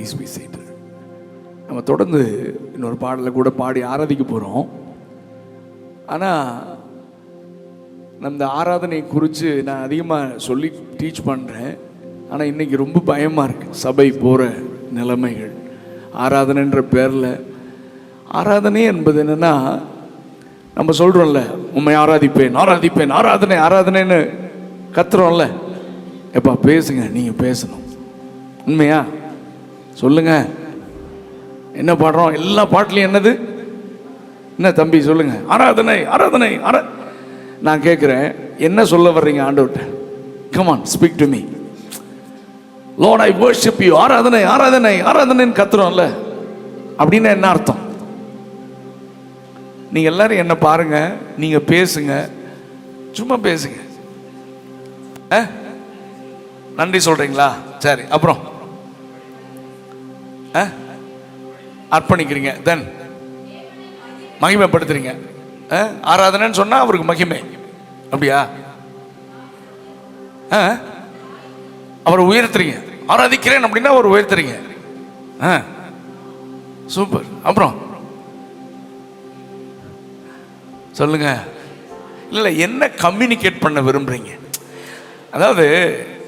Please be seated. நம்ம தொடர்ந்து இன்னொரு பாடலை கூட பாடி ஆராதிக்க போகிறோம். ஆனால் நம்ம ஆராதனை குறித்து நான் அதிகமாக சொல்லி டீச் பண்ணுறேன். ஆனால் இன்றைக்கி ரொம்ப பயமாக இருக்குது. சபை போகிற நிலைமைகள், ஆராதனைன்ற பேரில். ஆராதனை என்பது என்னென்னா, நம்ம சொல்கிறோம்ல, உண்மை ஆராதிப்பேன் ஆராதிப்பேன் ஆராதனை ஆராதனைன்னு கத்துறோம்ல. எப்பா பேசுங்க, நீங்கள் பேசணும். உண்மையா சொல்லுங்க. என்ன பாடுறோம்? எல்லா பாட்டுலையும் என்னது? என்ன தம்பி சொல்லுங்க? ஆராதனை ஆராதனை நான் கேட்குறேன், என்ன சொல்ல வர்றீங்க ஆண்டவர்கிட்ட? Come on, speak to me. Lord I worship you. ஆராதனை ஆராதனை ஆராதனைன்னு கத்துறோம்ல, அப்படின்னு என்ன அர்த்தம்? நீங்க எல்லாரும் என்ன பாருங்க, நீங்க பேசுங்க, சும்மா பேசுங்க. நன்றி சொல்றீங்களா? சரி, அப்புறம் அர்ப்பணிக்கிறீங்க, தென் மகிமைப்படுத்துறீங்க. ஆராதனைன்னு சொன்னா அவருக்கு மகிமை, அப்படியா? அவரை உயர்த்துறீங்க. ஆராதிக்கிறேன் அப்படின்னா அவர் உயர்த்துறீங்க. சூப்பர். அப்புறம் சொல்லுங்க. இல்லை, என்ன கம்யூனிகேட் பண்ண விரும்புறீங்க? அதாவது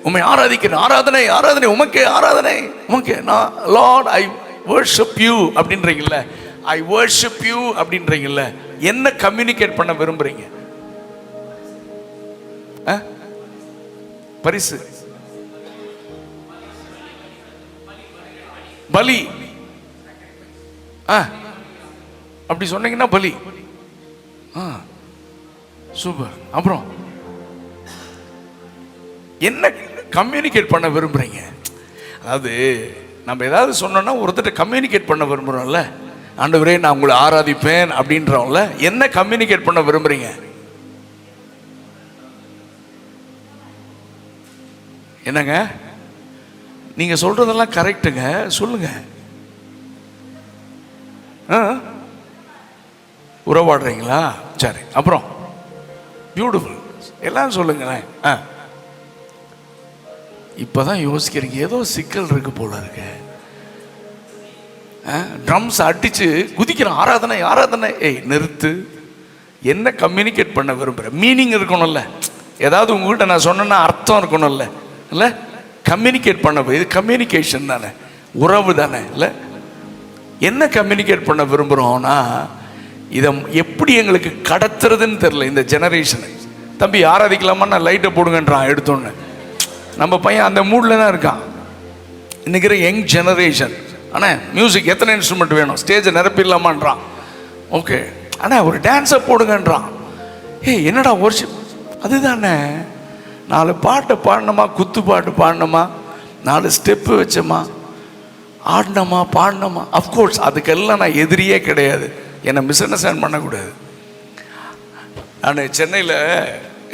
உண்மை ஆராதிக்கிறேன், ஆராதனை ஆராதனை உமக்கே, ஆராதனை உமக்கே. நான் லார்ட் ஐ வர்ஷிப் யூ அப்படின்றீங்கல்ல, ஐ வர்ஷிப் யூ அப்படின்றீங்கல்ல, என்ன கம்யூனிகேட் பண்ண விரும்புறீங்க? பரிசு, பலி, அப்படி சொன்னீங்கன்னா பலி. சூப்பர். அப்புறம் என்ன கம்யூனிகேட் பண்ண விரும்புறீங்க? அதாவது நம்ம ஏதாவது சொன்னோம்னா ஒருத்தர் கம்யூனிகேட் பண்ண விரும்புறோம்ல. ஆண்டவரே நான் உங்களை ஆராதிப்பேன் அப்படின்றோம்ல, என்ன கம்யூனிகேட் பண்ண விரும்புறீங்க? என்னங்க நீங்க சொல்றதெல்லாம் கரெக்டுங்க, சொல்லுங்க. உறவாடுறீங்களா? சரி, அப்புறம் பியூட்டிஃபுல், எல்லாம் சொல்லுங்களேன். இப்பதான் யோசிக்கிறீங்க, ஏதோ சிக்கல் இருக்கு போல இருக்கு. ட்ரம்ஸ் அடிச்சு குதிக்கிறோம், ஆராதனை ஆராதனை. நிறுத்து. என்ன கம்யூனிகேட் பண்ண விரும்புற? மீனிங் இருக்கணும்ல. ஏதாவது உங்ககிட்ட நான் சொன்னேன்னா அர்த்தம் இருக்கணும்ல. இல்ல, கம்யூனிகேட் பண்ண, இது கம்யூனிகேஷன் தானே, உறவு தானே. இல்ல, என்ன கம்யூனிகேட் பண்ண விரும்புறோம்னா, இதை எப்படி எங்களுக்கு கடத்துறதுன்னு தெரியல இந்த ஜெனரேஷனு. தம்பி ஆராதிக்கலாமா? நான் லைட்டை போடுங்கன்றான் எடுத்தோன்னு. நம்ம பையன் அந்த மூடில் தான் இருக்கான். இன்னைக்கு யங் ஜெனரேஷன். ஆனால் மியூசிக் எத்தனை இன்ஸ்ட்ருமெண்ட் வேணும், ஸ்டேஜை நிரப்பிடலாமான்றான். ஓகே, ஆனால் ஒரு டான்ஸை போடுங்கன்றான். என்னடா வர்ஷிப்? அதுதானே, 4 பாட்டை பாடணுமா, குத்து பாட்டு பாடணுமா, 4 ஸ்டெப்பு வச்சோமா, ஆடினோமா, பாடினோமா. அஃப்கோர்ஸ் அதுக்கெல்லாம் நான் எதிரியே கிடையாது, என்னை மிஸ் அண்டர்ஸ்டாண்ட் பண்ணக்கூடாது. நான் சென்னையில்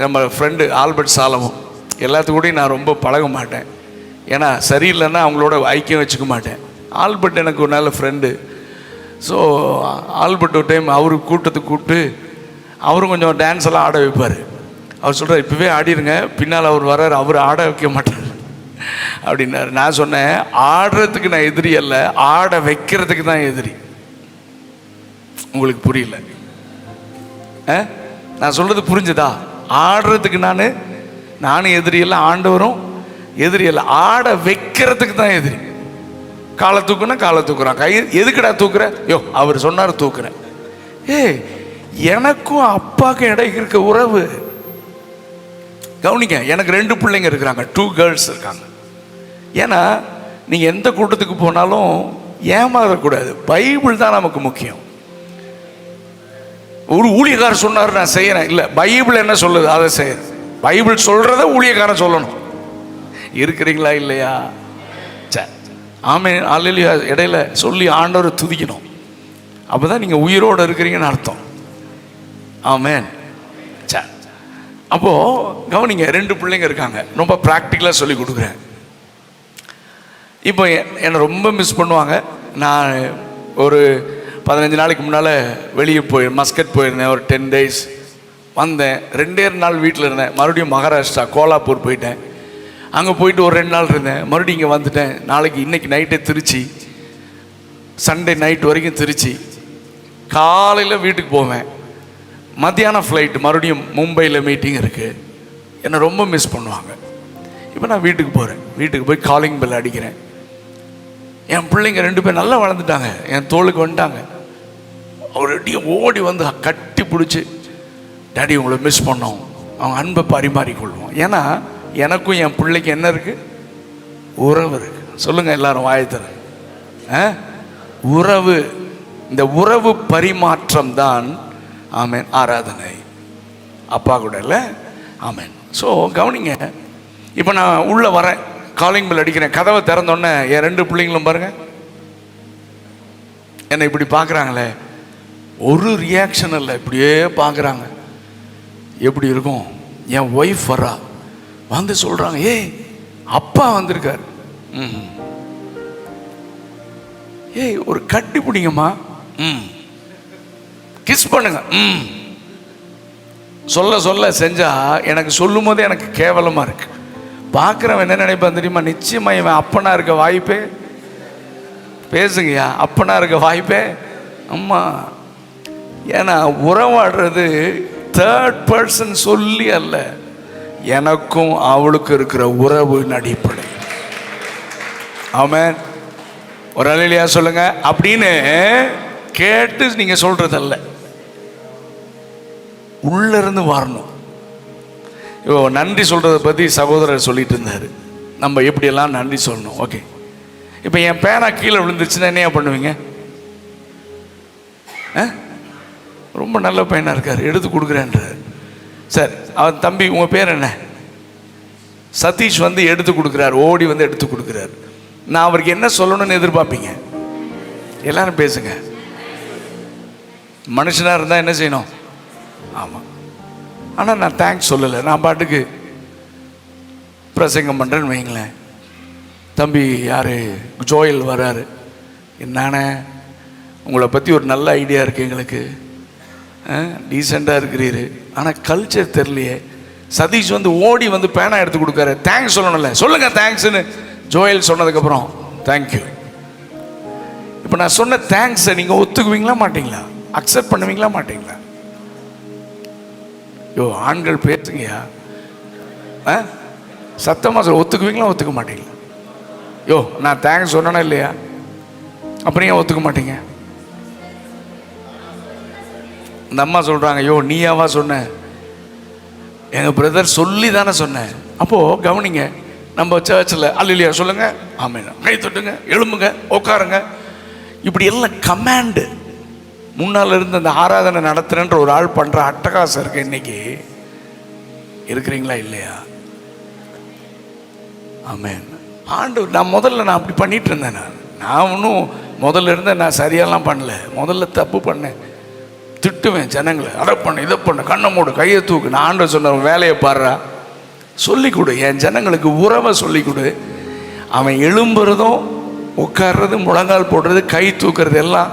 நம்ம ஃப்ரெண்டு ஆல்பர்ட் சாலமன், எல்லாத்துக்கூடையும் நான் ரொம்ப பழக மாட்டேன். ஏன்னா சரியில்லைன்னா அவங்களோட ஐக்கியம் வச்சுக்க மாட்டேன். ஆல்பர்ட் எனக்கு ஒரு நல்ல ஃப்ரெண்டு. ஸோ ஆல்பர்ட் ஒரு டைம் அவரு கூட்டத்துக்கு கூப்பிட்டு அவரும் கொஞ்சம் டான்ஸ் எல்லாம் ஆட வைப்பார். அவர் சொல்கிறார், இப்போவே ஆடிருங்க, பின்னால் அவர் வர்றார், அவர் ஆட வைக்க மாட்டார் அப்படின்னாரு. நான் சொன்னேன், ஆடுறதுக்கு நான் எதிரி அல்ல, ஆட வைக்கிறதுக்கு தான் எதிரி. உங்களுக்கு புரியல? நான் சொல்றது புரிஞ்சுதா? ஆடுறதுக்கு நானும் எதிரி இல்லை, ஆண்டவரும் எதிரி இல்லை, ஆட வைக்கிறதுக்கு தான் எதிரி. காலை தூக்குனா காலை தூக்குறான், கை எதுக்குடா தூக்குற? யோ அவர் சொன்னார் தூக்குறேன். எனக்கும் அப்பாவுக்கும் இடையே இருக்க உறவு கவனிங்க. எனக்கு 2 பிள்ளைங்க இருக்கிறாங்க, 2 கேர்ள்ஸ் இருக்காங்க. ஏன்னா நீங்கள் எந்த கூட்டத்துக்கு போனாலும் ஏமாறக்கூடாது, பைபிள் தான் நமக்கு முக்கியம். ஒரு ஊழியக்காரர் சொன்னார் நான் செய்யறேன், இல்லை பைபிள் என்ன சொல்லுது அதை செய்யறேன். பைபிள் சொல்றத ஊழியக்காரன் சொல்லணும். இருக்கிறீங்களா இல்லையா? சரி, ஆமென், அல்லேலூயா. இடையில சொல்லி ஆண்டவரை துதிக்கணும், அப்பதான் நீங்க உயிரோடு இருக்கிறீங்கன்னு அர்த்தம். ஆமென். சரி, அப்போ கவனிங்க, 2 பிள்ளைங்க இருக்காங்க, ரொம்ப ப்ராக்டிக்கலாக சொல்லி கொடுக்குறேன். இப்போ என்னை ரொம்ப மிஸ் பண்ணுவாங்க. நான் ஒரு 15 நாளைக்கு முன்னால் வெளியே மஸ்கட் போயிருந்தேன், ஒரு 10 days வந்தேன். 2 நாள் வீட்டில் இருந்தேன். மறுபடியும் மகாராஷ்டிரா கோலாப்பூர் போயிட்டேன். அங்கே போயிட்டு ஒரு 2 நாள் இருந்தேன், மறுபடியும் இங்கே வந்துட்டேன். இன்னைக்கு நைட்டே திருச்சி, சண்டே நைட் வரைக்கும் திருச்சி. காலையில் வீட்டுக்கு போவேன், மத்தியானம் ஃப்ளைட்டு மறுபடியும் மும்பையில் மீட்டிங் இருக்குது. என்னை ரொம்ப மிஸ் பண்ணுவாங்க. இப்போ நான் வீட்டுக்கு போகிறேன், வீட்டுக்கு போய் காலிங் பெல் அடிக்கிறேன். என் பிள்ளைங்க 2 பேர் நல்லா வளர்ந்துட்டாங்க, என் தோளுக்கு வந்துட்டாங்க. அவருடைய ஓடி வந்து கட்டி பிடிச்சி, டாடி உங்களை மிஸ் பண்ணோம், அவங்க அன்பை பரிமாறிக்கொள்வோம். ஏன்னா எனக்கும் என் பிள்ளைக்கு என்ன இருக்குது? உறவு இருக்குது. சொல்லுங்கள் எல்லாரும் வாயத்தர உறவு. இந்த உறவு பரிமாற்றம் தான் ஆமேன் ஆராதனை. அப்பா கூட இல்லை, ஆமேன். ஸோ கவனிங்க, இப்போ நான் உள்ளே வரேன், காலிங் பெல் அடிக்கிறேன், கதவை திறந்தோடனே என் 2 பிள்ளைங்களும் பாருங்க என்னை இப்படி பார்க்குறாங்களே, ஒரு ரியாக்ஷன் இல்லை, இப்படியே பார்க்குறாங்க. எப்படி இருக்கும்? என் ஒய்ஃப் வரா, வந்து சொல்கிறாங்க, ஏய் அப்பா வந்திருக்கார், ஏய் ஒரு கட்டி பிடிங்கம்மா, கிஸ் பண்ணுங்க, சொல்ல சொல்ல செஞ்சா எனக்கு சொல்லும் போதே எனக்கு கேவலமாக இருக்கு. பார்க்குறவன் என்ன நினைப்பான் தெரியுமா? நிச்சயமா இவன் அப்பனா இருக்க வாய்ப்பே, பேசுங்கய்யா, அப்பனா இருக்க வாய்ப்பே. அம்மா, ஏன்னா உறவாடுறது 3rd person சொல்லி அல்ல, எனக்கும் அவளுக்கு இருக்கிற உறவு அடிப்படை. ஆமென். ஒரு அல்லேலூயா சொல்லுங்க. அப்படின்னு கேட்டு நீங்க சொல்றதல்ல, உள்ள இருந்து வரணும். இப்போ நன்றி சொல்றதை பத்தி சகோதரர் சொல்லிட்டு இருந்தாரு, நம்ம எப்படியெல்லாம் நன்றி சொல்லணும். ஓகே, இப்போ என் பேனா கீழே விழுந்துச்சுன்னா என்ன பண்ணுவீங்க? ரொம்ப நல்ல பையனா இருக்காரு, எடுத்து கொடுக்குறேன்றார். சரி, அவன் தம்பி உங்கள் பேர் என்ன? சதீஷ் வந்து எடுத்து கொடுக்குறாரு, ஓடி வந்து எடுத்து கொடுக்குறாரு. நான் அவருக்கு என்ன சொல்லணும்னு எதிர்பார்ப்பீங்க? எல்லாரும் பேசுங்க. மனுஷனாக இருந்தால் என்ன செய்யணும்? ஆமாம். ஆனால் நான் தேங்க்ஸ் சொல்லலை, நான் பாட்டுக்கு பிரசங்கம் பண்ணுறேன்னு வைங்களேன். தம்பி யார், ஜோயல் வராரு, என்னானே உங்களை பற்றி ஒரு நல்ல ஐடியா இருக்குது எங்களுக்கு, டீசெண்டாக இருக்கிறீரு, ஆனால் கல்ச்சர் தெரியலையே. சதீஷ் வந்து ஓடி வந்து பேனா எடுத்து கொடுக்காரு, தேங்க்ஸ் சொல்லணும்ல, சொல்லுங்கள் தேங்க்ஸ்ன்னு ஜோயல் சொன்னதுக்கப்புறம் தேங்க்யூ. இப்போ நான் சொன்ன தேங்க்ஸை நீங்கள் ஒத்துக்குவீங்களா மாட்டீங்களா? அக்செப்ட் பண்ணுவீங்களா மாட்டீங்களா? யோ ஆண்கள் பேசுங்கய்யா, சத்தமாக சொல்ல, ஒத்துக்குவீங்களா ஒத்துக்க மாட்டீங்களா? யோ நான் தேங்க்ஸ் சொன்னேனா இல்லையா? அப்புறம் ஏன் ஒத்துக்க மாட்டீங்க? இந்த அம்மா சொல்கிறாங்க, யோ நீயாவா சொன்ன? எங்கள் பிரதர் சொல்லி தானே சொன்னேன். அப்போது கவனிங்க, நம்ம சர்ச்சில் அல்லேலூயா சொல்லுங்க, ஆமென், கை தொட்டுங்க, எழும்புங்க, உட்காருங்க, இப்படி எல்லாம் கமாண்டு. முன்னால் இருந்து அந்த ஆராதனை நடத்துறேன்ற ஒரு ஆள் பண்ணுற அட்டகாசம் இருக்கு. இன்னைக்கு இருக்கிறீங்களா இல்லையா? ஆமென். ஆண்டவர், நான் முதல்ல அப்படி பண்ணிட்டு இருந்தேன். நான் ஒன்றும் முதல்ல இருந்தேன், நான் சரியாலாம் பண்ணல. முதல்ல தப்பு பண்ணேன், திட்டுவேன் ஜனங்களை, அதை பண்ண இதை பண்ண, கண்ணை மூடு, கையை தூக்கு. நான் ஆண்டவர் சொன்ன வேலையை பாடுறா, சொல்லிக் கொடு, என் ஜனங்களுக்கு உறவை சொல்லிக் கொடு. அவன் எழும்புறதும் உட்கார்றது, முழங்கால் போடுறது, கை தூக்குறது எல்லாம்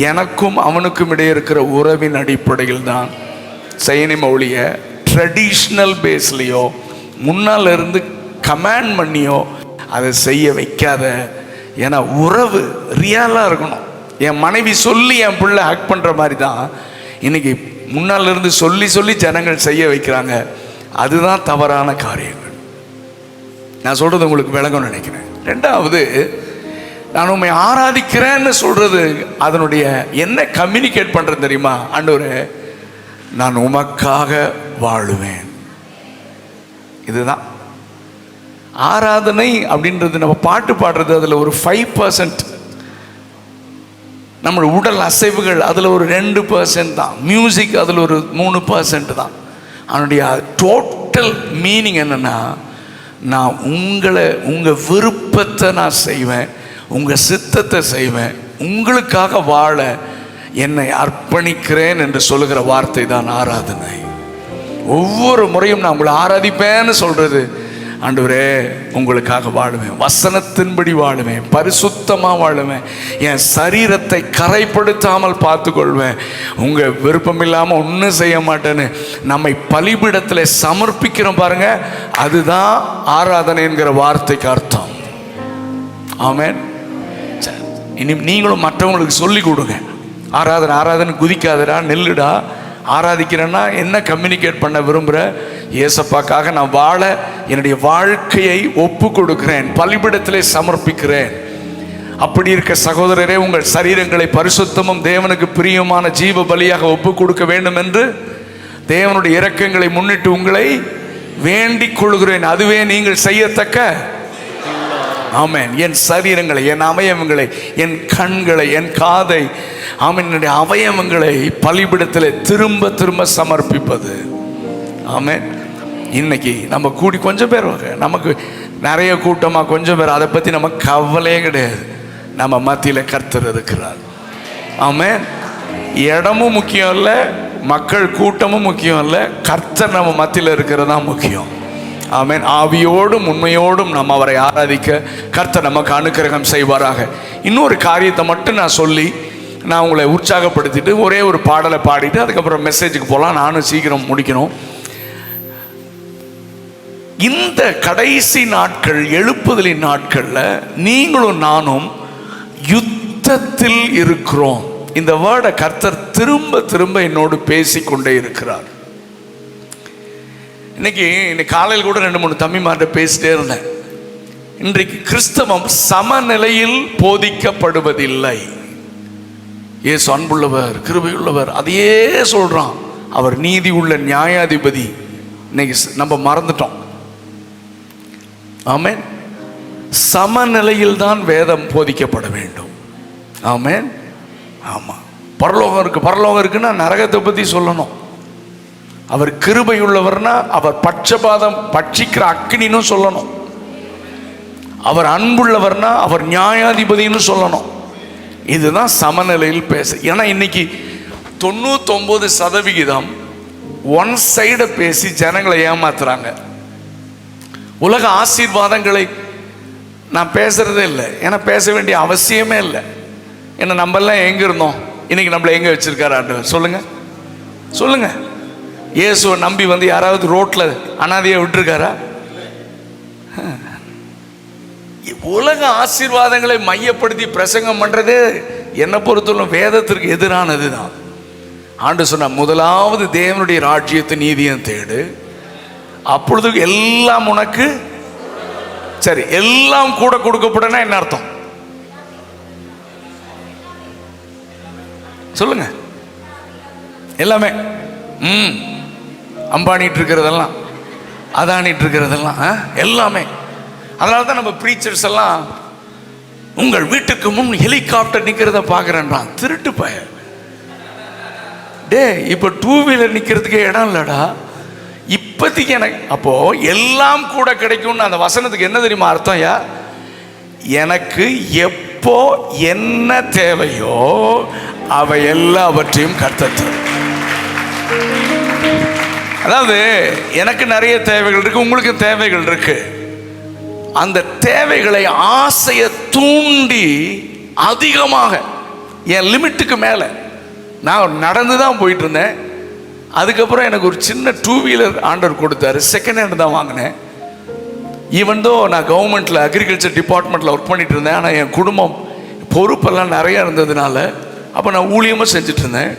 எனக்கும் அவனுக்கும் இடையே இருக்கிற உறவின் அடிப்படையில் தான் செய்யணும். ஒழிய ட்ரெடிஷ்னல் பேஸ்லையோ முன்னால் இருந்து கமாண்ட் பண்ணியோ அதை செய்ய வைக்காத. ஏன்னா உறவு ரியலாக இருக்கணும். என் மனைவி சொல்லி என் பிள்ளை ஹக் பண்ணுற மாதிரி தான் இன்னைக்கு முன்னால் இருந்து சொல்லி சொல்லி ஜனங்கள் செய்ய வைக்கிறாங்க. அதுதான் தவறான காரியங்கள். நான் சொல்றது உங்களுக்கு விளங்கணும்னு நினைக்கிறேன். 2வது, நான் உண்மை ஆராதிக்கிறேன்னு சொல்றது அதனுடைய என்ன கம்யூனிகேட் பண்றது தெரியுமா? ஆண்டவரே நான் உமக்காக வாழுவேன். இதுதான் ஆராதனை அப்படின்றது. நம்ம பாட்டு பாடுறது அதில் ஒரு 5%, நம்ம உடல் அசைவுகள் அதில் ஒரு 2% தான், மியூசிக் அதில் ஒரு 3% தான். அதனுடைய டோட்டல் மீனிங் என்னன்னா, நான் உங்கள் விருப்பத்தை நான் செய்வேன், உங்கள் சித்தத்தை செய்வேன், உங்களுக்காக வாழ என்னை அர்ப்பணிக்கிறேன் என்று சொல்லுகிற வார்த்தை தான் ஆராதனை. ஒவ்வொரு முறையும் நான் உங்களை ஆராதிப்பேன்னு சொல்றது ஆண்டவரே உங்களுக்காக வாழுவேன், வசனத்தின்படி வாழுவேன், பரிசுத்தமாக வாழுவேன், என் சரீரத்தை கரைப்படுத்தாமல் பார்த்துக்கொள்வேன், உங்கள் விருப்பம் இல்லாமல் ஒன்றும் செய்ய மாட்டேன்னு நம்மை பலிபீடத்தில் சமர்ப்பிக்கிறோம் பாருங்க. அதுதான் ஆராதனை என்கிற வார்த்தைக்கு அர்த்தம். ஆமென். இனி நீங்களும் மற்றவங்களுக்கு சொல்லி கொடுங்க. ஆராதனை ஆராதனை குதிக்காதடா, நெல்லுடா. ஆராதிக்கிறேன்னா என்ன கம்யூனிகேட் பண்ண விரும்புகிற? ஏசப்பாக்காக நான் வாழ என்னுடைய வாழ்க்கையை ஒப்பு கொடுக்கிறேன், பலிபீடத்திலே சமர்ப்பிக்கிறேன். அப்படி இருக்க சகோதரரே, உங்கள் சரீரங்களை பரிசுத்தமும் தேவனுக்கு பிரியமான ஜீவ பலியாக ஒப்பு கொடுக்க வேண்டும் என்று தேவனுடைய இரக்கங்களை முன்னிட்டு உங்களை வேண்டிக் கொள்கிறேன். அதுவே நீங்கள் செய்யத்தக்க. ஆமென். என் சரீரங்களை, என் அவயவங்களை, என் கண்களை, என் காதை, ஆமென், என்னுடைய அவயவங்களை பலிபீடத்தில் திரும்ப திரும்ப சமர்ப்பிப்பது. ஆமென். இன்னைக்கு நம்ம கூடி கொஞ்சம் பேர், நமக்கு நிறைய கூட்டமாக கொஞ்சம் பேர், அதை பற்றி நமக்கு கவலையே கிடையாது. நம்ம மத்தியில் கர்த்தர் இருக்கிறார். ஆமென். இடமும் முக்கியம் இல்லை, மக்கள் கூட்டமும் முக்கியம் இல்லை, கர்த்தர் நம்ம மத்தியில் இருக்கிறது தான் முக்கியம். ஆமென். ஆவியோடும் உண்மையோடும் நம்ம அவரை ஆராதிக்க கர்த்தர் நமக்கு அனுக்கிரகம் செய்வாராக. இன்னொரு காரியத்தை மட்டும் நான் சொல்லி நான் உங்களை உற்சாகப்படுத்திட்டு ஒரே ஒரு பாடலை பாடிட்டு அதுக்கப்புறம் மெசேஜுக்கு போகலாம். நானும் சீக்கிரம் முடிக்கணும். இந்த கடைசி நாட்கள், எழுப்புதலின் நாட்களில் நீங்களும் நானும் யுத்தத்தில் இருக்கிறோம். இந்த வேர்டை கர்த்தர் திரும்ப திரும்ப என்னோடு பேசிக்கொண்டே இருக்கிறார். இன்னைக்கு காலையில் கூட 2-3 தம்பிமார்ட்ட பேசிட்டே இருந்தேன். இன்றைக்கு கிறிஸ்தவம் சமநிலையில் போதிக்கப்படுவதில்லை. இயேசு அன்புள்ளவர், கிருபையுள்ளவர், அதையே சொல்றான். அவர் நீதி உள்ள நியாயாதிபதி. இன்னைக்கு நம்ம மறந்துட்டோம். ஆமென். சமநிலையில் தான் வேதம் போதிக்கப்பட வேண்டும். ஆமென். ஆமா. பரலோகம் இருக்கு, பரலோகம் இருக்குன்னா நரகத்தை பத்தி சொல்லணும். அவர் கிருபையுள்ளவர்னா அவர் பட்சபாதம் பட்சிக்கிற அக்கினின்னு சொல்லணும். அவர் அன்புள்ளவர்னா அவர் நியாயாதிபதினு சொல்லணும். இதுதான் சமநிலையில் பேச. ஏன்னா இன்னைக்கு 99% ஒன் சைடை பேசி ஜனங்களை ஏமாத்துறாங்க. உலக ஆசீர்வாதங்களை நான் பேசுறதே இல்லை, ஏன்னா பேச வேண்டிய அவசியமே இல்லை. ஏன்னா நம்மெல்லாம் எங்க இருந்தோம், இன்னைக்கு நம்மளை எங்க வச்சிருக்காரு ஆண்டவர்? சொல்லுங்க சொல்லுங்க. இயேசுவை நம்பி வந்து யாராவது ரோட்ல அனாதையை விட்டுருக்காரா? உலக ஆசீர்வாதங்களை மையப்படுத்தி பிரசங்கம் பண்றதே என்னை பொறுத்தவரை வேதத்திற்கு எதிரானது தான். ஆண்டு சொன்ன முதலாவது தேவனுடைய ராஜ்யத்தை நீதியும் தேடு, அப்பொழுது எல்லாம் உனக்கு சரி. எல்லாம் கூட கொடுக்கப்படனா என்ன அர்த்தம் சொல்லுங்க? எல்லாமே அம்பானிட்டு இருக்கிறதெல்லாம், அதானிட்டு இருக்கிறதெல்லாம் எல்லாமே. அதனால தான் நம்ம ப்ரீச்சர்ஸ் எல்லாம் உங்கள் வீட்டுக்கு முன் ஹெலிகாப்டர் நிற்கிறத பார்க்குறேன்றான். திருட்டு பய டே, இப்போ 2 வீலர் நிற்கிறதுக்கே இடம் இல்லைடா இப்போதைக்கு எனக்கு. அப்போ எல்லாம் கூட கிடைக்கும்னு அந்த வசனத்துக்கு என்ன தெரியுமா அர்த்தம்? யா, எனக்கு எப்போ என்ன தேவையோ அவை எல்லாவற்றையும் கர்த்தர். அதாவது எனக்கு நிறைய தேவைகள் இருக்கு, உங்களுக்கு தேவைகள் இருக்கு. அந்த தேவைகளை ஆசையை தூண்டி அதிகமாக என் லிமிட்டுக்கு மேலே நான் நடந்து தான் போயிட்டு இருந்தேன். அதுக்கப்புறம் எனக்கு ஒரு சின்ன 2 வீலர் ஆண்டவர் கொடுத்தாரு. செகண்ட் ஹேண்ட் தான் வாங்கினேன். ஈவன் தோ நான் கவர்மெண்ட்டில் அக்ரிகல்ச்சர் டிபார்ட்மெண்ட்டில் ஒர்க் பண்ணிட்டு இருந்தேன். ஆனால் என் குடும்பம் பொறுப்பெல்லாம் நிறையா இருந்ததுனால அப்போ நான் ஊழியமாக செஞ்சுட்டு இருந்தேன்.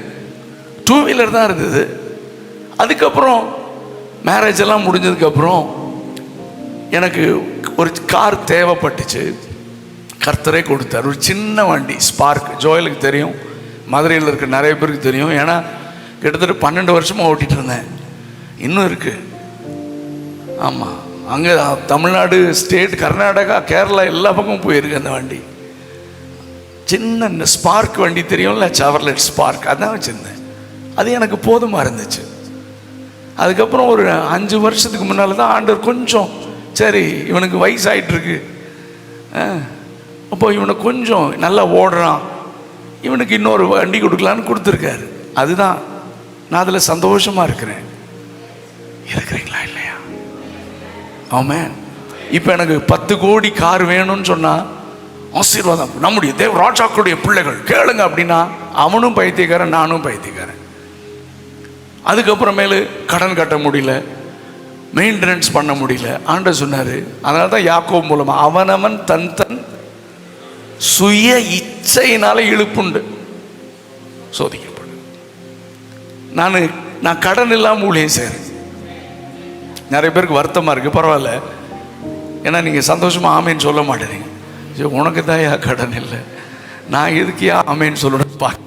2 வீலர் தான் இருந்தது. அதுக்கப்புறம் மேரேஜ் எல்லாம் முடிஞ்சதுக்கப்புறம் எனக்கு ஒரு கார் தேவைப்பட்டுச்சு. கர்த்தரே கொடுத்தார். ஒரு சின்ன வண்டி ஸ்பார்க். ஜோயலுக்கு தெரியும், மதுரையில் இருக்க நிறைய பேருக்கு தெரியும். ஏன்னா கிட்டத்தட்ட 12 வருஷமாக ஓட்டிகிட்டு இருந்தேன். இன்னும் இருக்குது. ஆமாம், அங்கே தமிழ்நாடு ஸ்டேட், கர்நாடகா, கேரளா எல்லா பக்கமும் போயிருக்கு அந்த வண்டி. சின்ன ஸ்பார்க் வண்டி தெரியும்ல, செவர்லெட் ஸ்பார்க், அதான் வச்சுருந்தேன். அது எனக்கு போதுமாக இருந்துச்சு. அதுக்கப்புறம் ஒரு 5 வருஷத்துக்கு முன்னால் தான் ஆண்டவர் கொஞ்சம் சரி இவனுக்கு வயசாகிட்டுருக்கு, அப்போ இவனை கொஞ்சம் நல்லா ஓடுறான், இவனுக்கு இன்னொரு வண்டி கொடுக்கலான்னு கொடுத்துருக்காரு. அதுதான் நான் அதில் சந்தோஷமாக இருக்கிறேன். இருக்கிறீங்களா இல்லையா? ஆமென். இப்போ எனக்கு 10 கோடி கார் வேணும்னு சொன்னா ஆசீர்வாதம், நம்முடைய தேவ ராஜாக்களுடைய பிள்ளைகள் கேளுங்க அப்படின்னா அவனும் பைத்தியக்காரன், நானும் பைத்தியக்காரன். அதுக்கப்புறமேலு கடன் கட்ட முடியல, மெயின்டெனன்ஸ் பண்ண முடியல. ஆண்டவர் சொன்னார், அதனால தான் யாக்கோபு மூலமா அவனவன் தன் தன் சுய இச்சையினால இழுப்புண்டு சோதிக்கப்படும். நான் கடன் இல்லாமல் ஊழியம் செய்கிறேன். நிறைய பேருக்கு வருத்தமாக இருக்குது, பரவாயில்ல, ஏன்னா நீங்கள் சந்தோஷமாக ஆமேன்னு சொல்ல மாட்டேறீங்க. உனக்கு தான் கடன் இல்லை, நான் எதுக்கு ஆமேன்னு சொல்லணும் பார்க்க.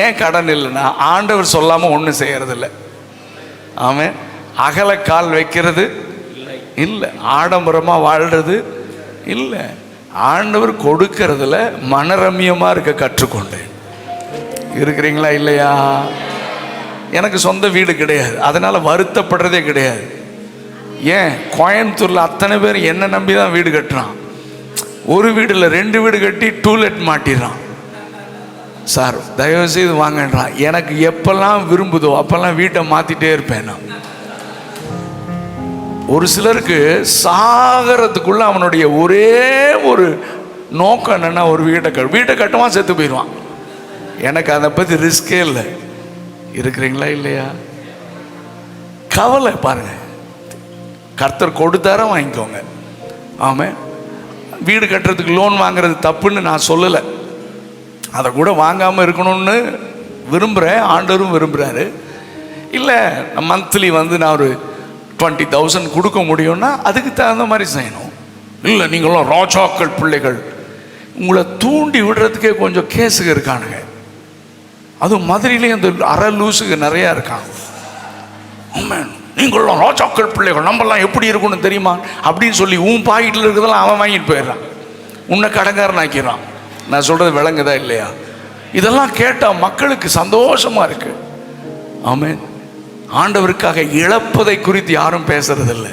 ஏன் கடன் இல்லைன்னா ஆண்டவர் சொல்லாமல் ஒன்றும் செய்யறதில்லை. ஆமே, அகல கால் வைக்கிறது இல்லை, ஆடம்பரமாக வாழ்றது இல்லை, ஆண்டவர் கொடுக்கறதுல மனரம்யமாக இருக்க கற்றுக்கொண்டேன். இருக்கிறீங்களா இல்லையா? எனக்கு சொந்த வீடு கிடையாது, அதனால் வருத்தப்படுறதே கிடையாது. ஏன் கோயம்புத்தூரில் அத்தனை பேர் என்னை நம்பி தான் வீடு கட்டுறான். ஒரு வீடு இல்லை 2 வீடு கட்டி டூலெட் மாட்டிடுறான். சார் தயவு செய்து வாங்கன்றான். எனக்கு எப்பெல்லாம் விரும்புதோ அப்பெல்லாம் வீட்டை மாற்றிட்டே இருப்பேன் நான். ஒரு சிலருக்கு சாகரத்துக்குள்ள அவனுடைய ஒரே ஒரு நோக்கம் என்னன்னா ஒரு வீட்டை கட்டுவான், செத்து போயிடுவான். எனக்கு அதை பற்றி ரிஸ்கே இல்லை. இருக்கிறீங்களா இல்லையா? கவலை பாருங்க, கர்த்தர் கொடுத்தார வாங்கிக்கோங்க. ஆமாம், வீடு கட்டுறதுக்கு லோன் வாங்குறது தப்புன்னு நான் சொல்லலை, அதை கூட வாங்காமல் இருக்கணும்னு விரும்புகிறேன், ஆண்டவரும் விரும்புகிறாரு. இல்லை மந்த்லி நான் ஒரு 20,000 கொடுக்க முடியும்னா அதுக்கு தகுந்த மாதிரி செய்யணும். இல்லை நீங்களும் ராஜாக்கள் பிள்ளைகள், உங்களை தூண்டி விடுறதுக்கே கொஞ்சம் கேஸுக்கு இருக்கானுங்க. அதுவும் மதுரையிலேயும் அந்த அரை லூசுக்கு நிறையா இருக்கான். நீங்களும் ராஜாக்கள் பிள்ளைகள், நம்மளாம் எப்படி இருக்குன்னு தெரியுமா அப்படின்னு சொல்லி உன் பாக்கெட்டில் இருக்கிறதெல்லாம் அவன் வாங்கிட்டு போயிடுறான், உன்னை கடங்காரன் ஆக்கிடுறான். நான் சொல்கிறது விளங்குதா இல்லையா? இதெல்லாம் கேட்டால் மக்களுக்கு சந்தோஷமாக இருக்கு. ஆமென். ஆண்டவருக்காக இழப்பதை குறித்து யாரும் பேசுறதில்லை.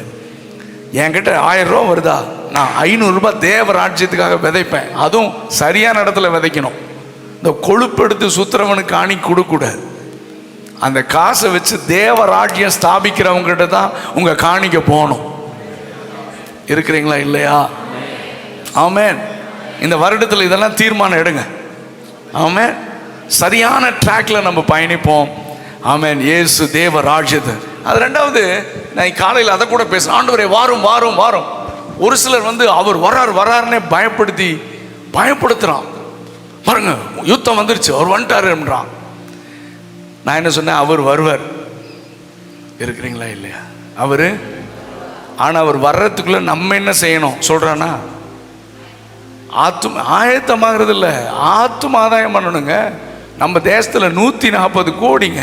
என்கிட்ட 1000 ரூபா வருதா, நான் 500 ரூபாய் தேவ ராஜ்யத்துக்காக விதைப்பேன். அதுவும் சரியான இடத்துல விதைக்கணும். இந்த கொழுப்பெடுத்து சுத்திரவனுக்கு காணி கொடுக்கூடாது. அந்த காசை வச்சு தேவ ராஜ்யம் ஸ்தாபிக்கிறவங்ககிட்ட தான் உங்கள் காணிக்க போகணும். இருக்கிறீங்களா இல்லையா? ஆமென். இந்த வருடத்தில் இதெல்லாம் தீர்மானம் எடுங்க. ஆமென். சரியான ட்ராக்ல நம்ம பயணிப்போம். ஆமென். இயேசு தேவ ராஜ்யத்தை. அது ரெண்டாவது, நான் காலையில் அதை கூட பேசுகிறேன். ஆண்டவரே வாரும் வாரும் வாரும். ஒரு சிலர் அவர் வராருன்னே பயப்படுத்துகிறான். பாருங்க யுத்தம் வந்துருச்சு, அவர் வந்துட்டாருன்றான். நான் என்ன சொன்னேன், அவர் வருவார். இருக்கிறீங்களா இல்லையா? ஆனால் அவர் வர்றதுக்குள்ள நம்ம என்ன செய்யணும் சொல்றானா? ஆயத்தமாகிறது இல்லை, ஆத்தும ஆதாயம் பண்ணணுங்க. நம்ம தேசத்தில் 140 கோடிங்க,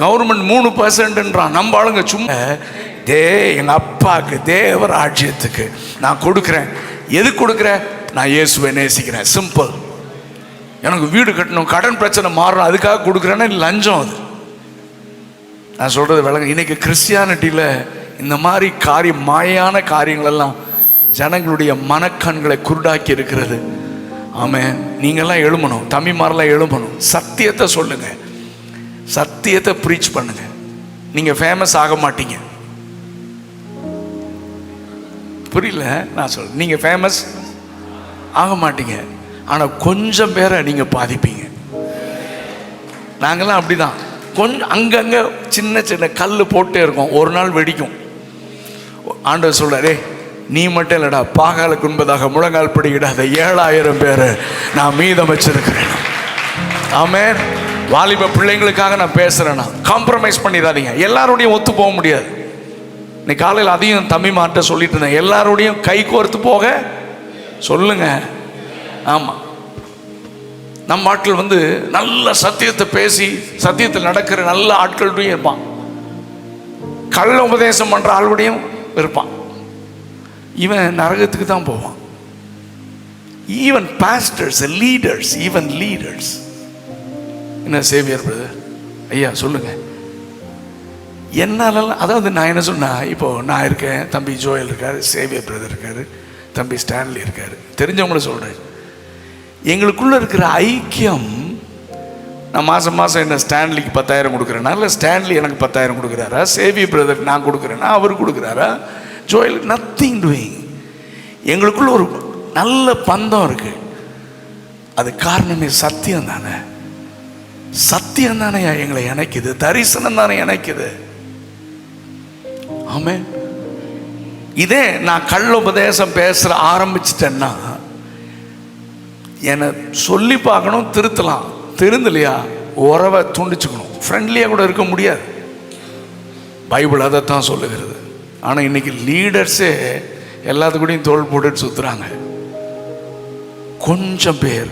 கவர்மெண்ட் 3%ன்றான். நம்ம ஆளுங்க சும்மா எங்கள் அப்பாவுக்கு தேவ ராஜ்யத்துக்கு நான் கொடுக்குறேன். எது கொடுக்குறேன்? நான் இயேசுவை நேசிக்கிறேன். சிம்பிள். எனக்கு வீடு கட்டணும், கடன் பிரச்சனை மாறணும், அதுக்காக கொடுக்குறேன்னா லஞ்சம் அது. நான் சொல்கிறது விளங்க. இன்னைக்கு கிறிஸ்டியானிட்டியில் இந்த மாதிரி மாயான காரியங்களெல்லாம் ஜனங்களுடைய மனக்கண்களை குருடாக்கி இருக்கிறது. ஆமாம், நீங்கள்லாம் எழுமணும், தம்பிமாரெல்லாம் எழுமணும். சத்தியத்தை சொல்லுங்க, சத்தியத்தை ப்ரீச் பண்ணுங்க. நீங்கள் ஃபேமஸ் ஆக மாட்டீங்க. புரியல நான் சொல்ல, நீங்கள் ஃபேமஸ் ஆக மாட்டீங்க, ஆனால் கொஞ்சம் பேரை நீங்கள் பாதிப்பீங்க. நாங்கள்லாம் அப்படி தான். கொஞ்சம் அங்கங்கே சின்ன சின்ன கல் போட்டே இருக்கோம், ஒரு நாள் வெடிக்கும். ஆண்டவர் சொல்றாரே, நீ மட்டும் இல்லைடா, பாகாலுக்கு உண்பதாக முழங்கால் படிக்கிடாத 7000 பேரை நான் மீதம் வச்சிருக்கிறேன். ஆமென். வாலிப பிள்ளைங்களுக்காக நான் பேசுகிறேன்னா காம்ப்ரமைஸ் பண்ணிடாதீங்க. எல்லாரோடையும் ஒத்து போக முடியாது. இன்னைக்கு காலையில் அதையும் தம்பி மாட்ட சொல்லிட்டு இருந்தேன், எல்லாரோடையும் கை கோர்த்து போக சொல்லுங்க. ஆமாம், நம்ம ஆட்கள் நல்ல சத்தியத்தை பேசி சத்தியத்தில் நடக்கிற நல்ல ஆட்களுடையும் இருப்பான், கள்ள உபதேசம் பண்ணுற ஆளுடையும் இருப்பான். இவன் நரகத்துக்கு தான் போவான். Even pastors, leaders, even leaders. என்ன சேவியர் பிரதர் ஐயா சொல்லுங்க. என்னாலலாம், அதாவது நான் என்ன சொன்னா, இப்போ நான் இருக்கேன், தம்பி ஜோயல் இருக்காரு, சேவியர் பிரதர் இருக்காரு, தம்பி ஸ்டான்லி இருக்காரு, தெரிஞ்சவங்கள சொல்றேன். எங்களுக்குள்ள இருக்கிற ஐக்கியம் நான் மாதம் மாதம் என்ன ஸ்டான்லிக்கு 10,000 கொடுக்குறேன்னா, இல்லை ஸ்டான்லி எனக்கு 10,000 கொடுக்குறாரா, சேவி பிரதர் நான் கொடுக்குறேன்னா அவர் கொடுக்குறாரா, ஜோயல் நத்திங் டூயிங். எங்களுக்குள்ள ஒரு நல்ல பந்தம் இருக்கு. அது காரணமே சத்தியம் தானே. சத்தியம் தானே எங்களை இணைக்குது, தரிசனம் தானே இணைக்குது. ஆமே. இதே நான் கள்ள உபதேசம் பேசுற ஆரம்பிச்சிட்டேன்னா என்னை சொல்லி பார்க்கணும், திருத்தலாம். திருந்தலையா உறவை துண்டிச்சுக்கணும். ஃப்ரெண்ட்லியாக கூட இருக்க முடியாது. பைபிள் அதைத்தான் சொல்லுகிறது. ஆனால் இன்னைக்கு லீடர்ஸே எல்லாத்துக்கூடையும் தோள் போட்டுட்டு சுற்றுறாங்க. கொஞ்சம் பேர்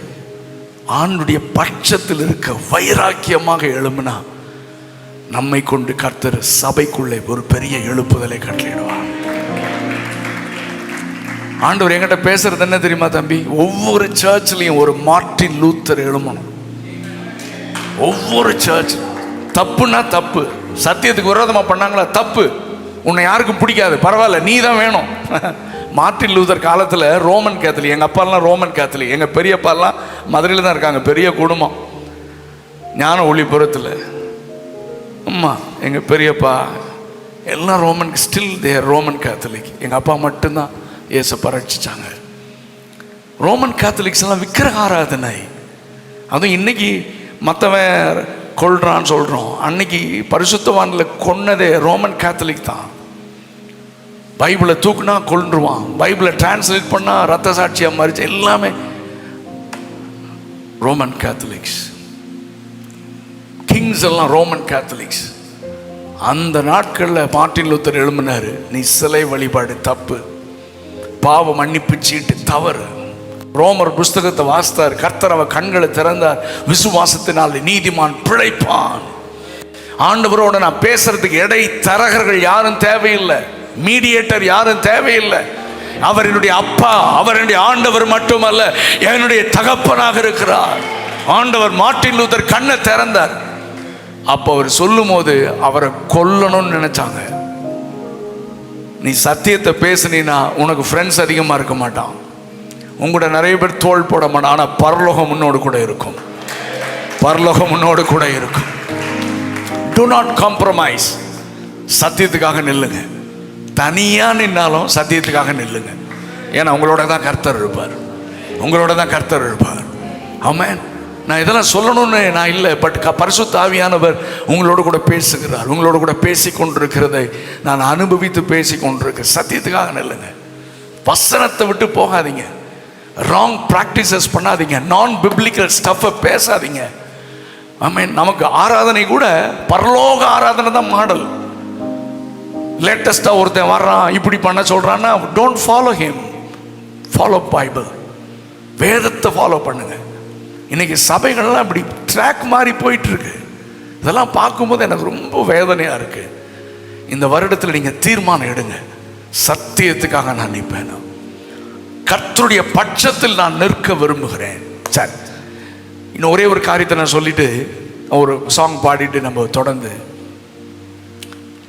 ஆண்டுடைய பட்சத்தில் இருக்க வைராக்கியமாக எழும்பினா நம்மை கொண்டு கர்த்தர் சபைக்குள்ளே ஒரு பெரிய எழுப்புதலை கட்டளையிடுவார். ஆண்டவர் என்கிட்ட பேசுறது என்ன தெரியுமா தம்பி? ஒவ்வொரு சர்ச்லையும் ஒரு மார்ட்டின் லூத்தர் எழுமணும். ஒவ்வொரு சர்ச் தப்புன்னா தப்பு, சத்தியத்துக்கு விரோதமாக பண்ணாங்களா தப்பு, உன்னை யாருக்கும் பிடிக்காது, பரவாயில்ல, நீ தான் வேணும். மார்ட்டின் லூத்தர் காலத்தில் ரோமன் கேத்தலிக், எங்கள் அப்பாலாம் ரோமன் கேத்தலிக், எங்கள் பெரியப்பாலாம் மதுரையில் தான் இருக்காங்க, பெரிய குடும்பம், ஞான ஒளிபுரத்தில். அம்மா எங்கள் பெரியப்பா எல்லாம் Roman, still there Roman Catholic. எங்கள் அப்பா மட்டும்தான் இயேசப்பா ரட்சிச்சாங்க. ரோமன் கேத்தலிக்ஸ் எல்லாம் விக்கிரக ஆராதனை. அதுவும் இன்னைக்கு மற்றவன் கொள்றான்னு சொல்கிறோம், அன்னைக்கு பரிசுத்தவான்களை கொன்னதே ரோமன் கேத்தலிக் தான். பைபிளை தூக்குனா கொன்றுவான், பைபிளை டிரான்ஸ்லேட் பண்ணா ரத்த சாட்சியாக மாறிச்சு, எல்லாமே ரோமன் கேத்தலிக்ஸ். கிங்ஸ் எல்லாம் ரோமன் கேத்தலிக்ஸ். அந்த நாட்களில் மார்ட்டின் லூத்தர் எழும்பினாரு, நீ சிலை வழிபாடு தப்பு, பாவ மன்னிப்பு சீட்டு தவறு. ரோமர் புஸ்தகத்தை வாசித்தார், கர்த்தர் அவ கண்களை திறந்தார், விசுவாசத்தினால் நீதிமான் பிழைப்பான். ஆண்டவரோட நான் பேசுறதுக்கு இடை தரகர்கள் யாரும் தேவையில்லை, மீடியேட்டர் யாரும் தேவையில்லை. அவர் என்னுடைய அப்பா, அவர் என்னுடைய ஆண்டவர் மட்டுமல்ல, என்னுடைய தகப்பனாக இருக்கிறார். ஆண்டவர் மார்ட்டின் லூத்தர் கண்ணை திறந்தார். அப்போ அவர் சொல்லும் போது அவரை கொல்லணும்னு நினைச்சாங்க. நீ சத்தியத்தை பேசுனீன்னா உனக்கு ஃப்ரெண்ட்ஸ் அதிகமாக இருக்க மாட்டான், உங்களோட நிறைய பேர் தோள் போட மாட்டான். ஆனால் பரலோகம் முன்னோடு கூட இருக்கும், பரலோகம் முன்னோடு கூட இருக்கும். To not compromise. சத்தியத்துக்காக நில்லுங்க. தனியாக நின்னாலும் சத்தியத்துக்காக நில்லுங்க. ஏன்னா உங்களோட தான் கர்த்தர் இருப்பார், உங்களோட தான் கர்த்தர் இருப்பார். ஆமென். நான் இதெல்லாம் சொல்லணும்னு நான் இல்லை, பட் பரிசுத்த ஆவியானவர் உங்களோட கூட பேசுகிறார். உங்களோட கூட பேசி கொண்டிருக்கிறதை நான் அனுபவித்து பேசி கொண்டிருக்கிறேன். சத்தியத்துக்காக நில்லுங்க. வசனத்தை விட்டு போகாதீங்க, ராங் ப்ராக்டிசஸ் பண்ணாதீங்க, நான் பிப்ளிக்கல் ஸ்டஃப்பை பேசாதீங்க. ஆமென். நமக்கு ஆராதனை கூட பரலோக ஆராதனை தான் மாடல். லேட்டஸ்டாக ஒருத்தன் வர்றான், இப்படி பண்ண சொல்கிறான்னா don't follow him, follow Bible, வேதத்தை ஃபாலோ பண்ணுங்க. இன்னைக்கு சபைகள்லாம் இப்படி ட்ராக் மாறி போயிட்டு இருக்கு. இதெல்லாம் பார்க்கும்போது எனக்கு ரொம்ப வேதனையாக இருக்கு. இந்த வருடத்தில் நீங்கள் தீர்மானம் எடுங்க, சத்தியத்துக்காக நான் நிற்பேன், கர்த்தருடைய பட்சத்தில் நான் நிற்க விரும்புகிறேன். சரி, இன்னும் ஒரே ஒரு காரியத்தை நான் சொல்லிட்டு ஒரு சாங் பாடிட்டு நம்ம தொடர்ந்து.